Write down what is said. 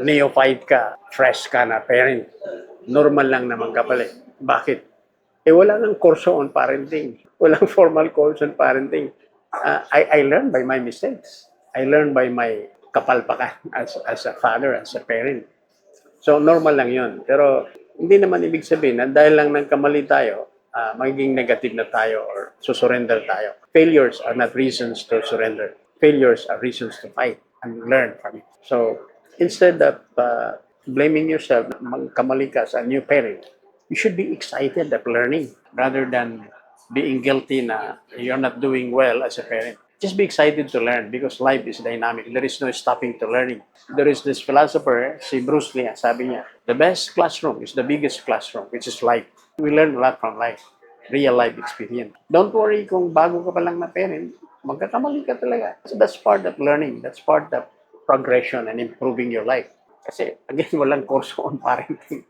neophyte ka, fresh ka na parent, normal lang naman ka pala. Bakit? Wala nang kurso on parenting. Walang formal course on parenting. I learned by my mistakes. I learned by my kapalpakan as a father, as a parent. So, normal lang yun. Pero, hindi naman ibig sabihin na dahil lang nagkamali tayo, magiging negative na tayo or susurrender tayo. Failures are not reasons to surrender. Failures are reasons to fight and learn from it. So, instead of blaming yourself, magkamali ka as a new parent, you should be excited of learning rather than being guilty na you're not doing well as a parent. Just be excited to learn because life is dynamic. There is no stopping to learning. There is this philosopher, si Bruce Lee, sabi niya, the best classroom is the biggest classroom, which is life. We learn a lot from life, real life experience. Don't worry kung bago ka pa lang na parent, magkakamali ka talaga. So that's part of learning. That's part of progression and improving your life. Kasi, again, walang course on parenting.